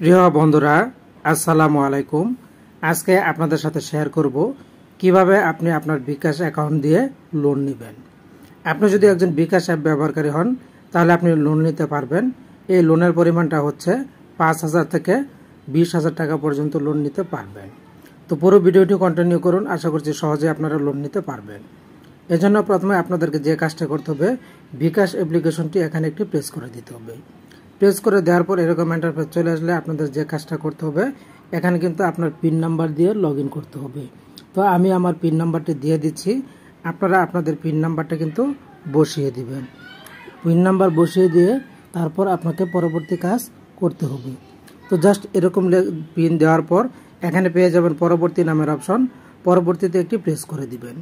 প্রিয় বন্ধুরা, আসসালামু আলাইকুম। আজকে আপনাদের সাথে শেয়ার করব কিভাবে আপনি আপনার বিকাশ অ্যাকাউন্ট দিয়ে লোন নেবেন। আপনি যদি একজন বিকাশ অ্যাপ ব্যবহারকারী হন তাহলে আপনি লোন নিতে পারবেন। এই লোনের পরিমাণটা হচ্ছে 5,000 থেকে 20,000 টাকা পর্যন্ত লোন নিতে পারবেন। তো পুরো ভিডিওটি কন্টিনিউ করুন, আশা করছি সহজে আপনারা লোন নিতে পারবেন। এজন্য প্রথমে আপনাদেরকে যে কাজটা করতে হবে, বিকাশ অ্যাপ্লিকেশনটি এখানে একটি প্রেস করে দিতে হবে। প্রেস করে দেওয়ার পর এরকম ইন্টারফেস চলে আসলে আপনাদের যে কাজটা করতে হবে, এখানে কিন্তু আপনার পিন নাম্বার দিয়ে লগ ইন করতে হবে। তো আমি আমার পিন নাম্বারটি দিয়ে দিচ্ছি, আপনারা আপনাদের পিন নাম্বারটা কিন্তু বসিয়ে দিবেন। পিন নাম্বার বসিয়ে দিয়ে তারপর আপনাকে পরবর্তী কাজ করতে হবে। তো জাস্ট এরকম পিন দেওয়ার পর এখানে পেয়ে যাবেন পরবর্তী নামের অপশন, পরবর্তীতে একটি প্রেস করে দিবেন।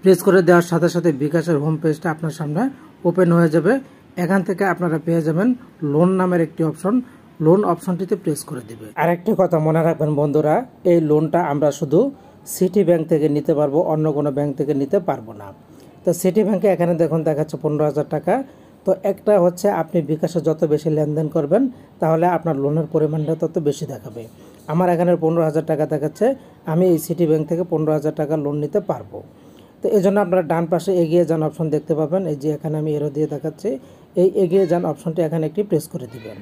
প্রেস করে দেওয়ার সাথে সাথে বিকাশের হোম পেজটা আপনার সামনে ওপেন হয়ে যাবে। এখান থেকে আপনারা পেয়ে যাবেন লোন নামের একটি অপশন, লোন অপশনটিতে প্রেস করে দিবে। আরেকটি কথা মনে রাখবেন বন্ধুরা, এই লোনটা আমরা শুধু সিটি ব্যাংক থেকে নিতে পারবো, অন্য কোনো ব্যাংক থেকে নিতে পারবো না। তো সিটি ব্যাংকে এখানে দেখুন দেখাচ্ছে 15,000 টাকা। তো একটা হচ্ছে আপনি বিকাশে যত বেশি লেনদেন করবেন তাহলে আপনার লোনের পরিমাণটা তত বেশি দেখাবে। আমার এখানে 15,000 টাকা দেখাচ্ছে, আমি এই সিটি ব্যাংক থেকে 15,000 টাকা লোন নিতে পারবো। তো এই জন্য আপনারা ডান পাশে এগিয়ে যান অপশন দেখতে পাবেন, এই যে এখানে আমি এরো দিয়ে দেখাচ্ছি, এই এগিয়ে যান অপশনটি এখানে একটি প্রেস করে দিবেন।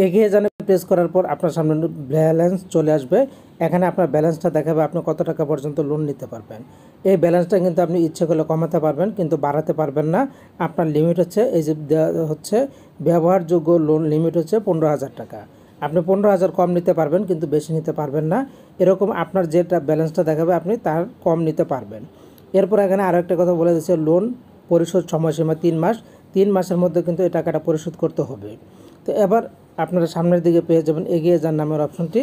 এগিয়ে যানে প্রেস করার পর আপনার সামনে ব্যালেন্স চলে আসবে। এখানে আপনার ব্যালেন্সটা দেখাবে আপনি কত টাকা পর্যন্ত লোন নিতে পারবেন। এই ব্যালেন্সটা কিন্তু আপনি ইচ্ছে করলে কমাতে পারবেন, কিন্তু বাড়াতে পারবেন না। আপনার লিমিট হচ্ছে এই যে হচ্ছে ব্যবহারযোগ্য লোন লিমিট হচ্ছে 15,000 টাকা। আপনি 15,000 কম নিতে পারবেন, কিন্তু বেশি নিতে পারবেন না। এরকম আপনার যেটা ব্যালেন্সটা দেখাবে আপনি তার কম নিতে পারবেন। এরপর এখানে আরও একটা কথা বলে দিচ্ছে, লোন পরিশোধ সময়সীমা 3 মাস। 3 মাসের মধ্যে কিন্তু এই টাকাটা পরিশোধ করতে হবে। তো এবার আপনারা সামনের দিকে পেয়ে যাবেন এগিয়ে যান নামের অপশনটি,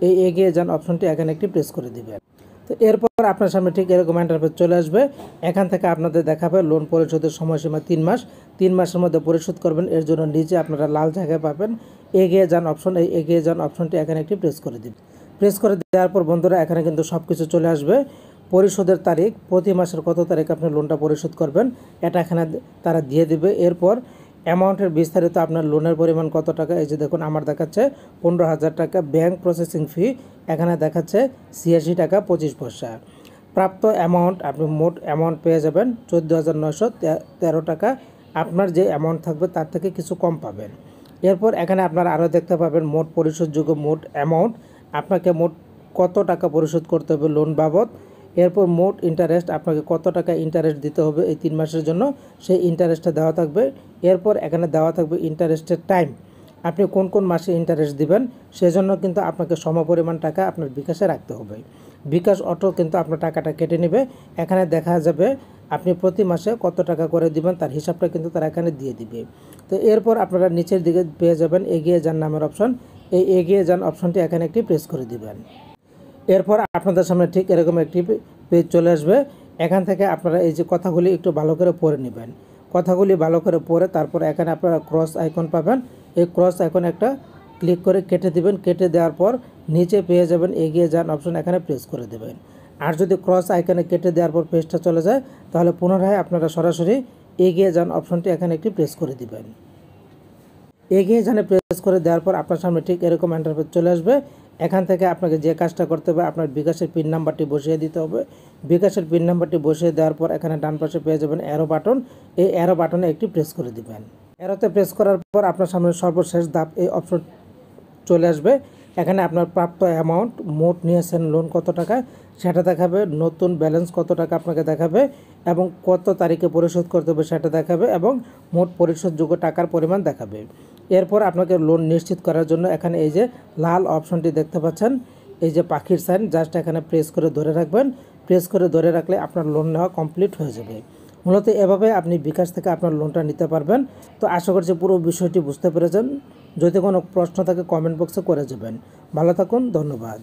এই এগিয়ে যান অপশনটি এখানে একটি প্রেস করে দিবেন। তো এরপর আপনার সামনে ঠিক এরকম ইন্টারফেস চলে আসবে। এখান থেকে আপনাদের দেখাবে লোন পরিশোধের সময়সীমা 3 মাস। 3 মাসের মধ্যে পরিশোধ করবেন। এর জন্য নিচে আপনারা লাল জায়গায় পাবেন এগিয়ে যান অপশন, এই এগিয়ে যান অপশনটি এখানে একটি প্রেস করে দিবেন। প্রেস করে দেওয়ার পর বন্ধুরা এখানে কিন্তু সব কিছু চলে আসবে। পরিশোধের তারিখ, প্রতি মাসের কত তারিখ আপনি লোনটা পরিশোধ করবেন এটা এখানে তারা দিয়ে দিবে। এরপর অ্যামাউন্টের বিস্তারিত, আপনার লোনের পরিমাণ কত টাকা, এই যে দেখুন আমার দেখাচ্ছে 15,000 টাকা। ব্যাংক প্রসেসিং ফি এখানে দেখাচ্ছে 86 টাকা 25 পয়সা। প্রাপ্ত অ্যামাউন্ট, আপনি মোট অ্যামাউন্ট পেয়ে যাবেন 14,913 টাকা। আপনার যে অ্যামাউন্ট থাকবে তার থেকে কিছু কম পাবেন। এরপর এখানে আপনারা আরও দেখতে পাবেন মোট পরিশোধযোগ্য মোট অ্যামাউন্ট, আপনাকে মোট কত টাকা পরিশোধ করতে হবে লোন বাবদ। এরপর মোট ইন্টারেস্ট, আপনাকে কত টাকা ইন্টারেস্ট দিতে হবে এই 3 মাসের জন্য, সেই ইন্টারেস্টটা দেওয়া থাকবে। এরপর এখানে দেওয়া থাকবে ইন্টারেস্টের টাইম, আপনি কোন কোন মাসে ইন্টারেস্ট দিবেন, সেজন্য কিন্তু আপনাকে সমপরিমাণ টাকা আপনার বিকাশে রাখতে হবে। বিকাশ অটো কিন্তু আপনার টাকাটা কেটে নেবে। এখানে দেখা যাবে আপনি প্রতি মাসে কত টাকা করে দিবেন তার হিসাবটা কিন্তু তারা এখানে দিয়ে দিবে। তো এরপর আপনারা নিচের দিকে পেয়ে যাবেন এগিয়ে যান নামের অপশন, এই এগিয়ে যান অপশনটি এখানে একটি প্রেস করে দিবেন। এরপর আপনাদের সামনে ঠিক এরকম একটি পেজ চলে আসবে। এখান থেকে আপনারা এই যে কথাগুলি একটু ভালো করে পড়ে নেবেন। কথাগুলি ভালো করে পড়ে তারপর এখানে আপনারা ক্রস আইকন পাবেন, এই ক্রস আইকন একটা ক্লিক করে কেটে দিবেন। কেটে দেওয়ার পর নিচে পেয়ে যাবেন এগিয়ে যান অপশন, এখানে প্রেস করে দেবেন। আর যদি ক্রস আইকনে কেটে দেওয়ার পর পেজটা চলে যায় তাহলে পুনরায় আপনারা সরাসরি এগিয়ে যান অপশনটি এখানে একটি প্রেস করে দিবেন। এগিয়ে যানে প্রেস করে দেওয়ার পর আপনার সামনে ঠিক এরকম ইন্টারফেস চলে আসবে। এখান থেকে আপনাকে যে কাজটা করতে হবে, আপনার বিকাশের পিন নাম্বারটি বসিয়ে দিতে হবে। বিকাশের পিন নাম্বারটি বসিয়ে দেওয়ার পর এখানে ডান পাশে পেয়ে যাবেন অ্যারো বাটন, এই অ্যারো বাটনে একটি প্রেস করে দিবেন। অ্যারোতে প্রেস করার পর আপনার সামনে সর্বশেষ ধাপ এই অপশন চলে আসবে। এখানে আপনার প্রাপ্ত অ্যামাউন্ট, মোট নিয়েছেন লোন কত টাকা সেটা দেখাবে, নতুন ব্যালেন্স কত টাকা আপনাকে দেখাবে, এবং কত তারিখে পরিশোধ করতে হবে সেটা দেখাবে, এবং মোট পরিশোধযোগ্য টাকার পরিমাণ দেখাবে। এরপর আপনাকে লোন নিশ্চিত করার জন্য এখানে এই যে লাল অপশনটি দেখতে পাচ্ছেন, এই যে পাখির সাইন, জাস্ট এখানে প্রেস করে ধরে রাখবেন। প্রেস করে ধরে রাখলে আপনার লোন নেওয়া কমপ্লিট হয়ে যাবে। মূলত এভাবে আপনি বিকাশ থেকে আপনার লোনটা নিতে পারবেন। তো আশা করছি পুরো বিষয়টি বুঝতে পেরেছেন। যদি কোনো প্রশ্ন থাকে কমেন্ট বক্সে করে যাবেন। ভালো থাকুন, ধন্যবাদ।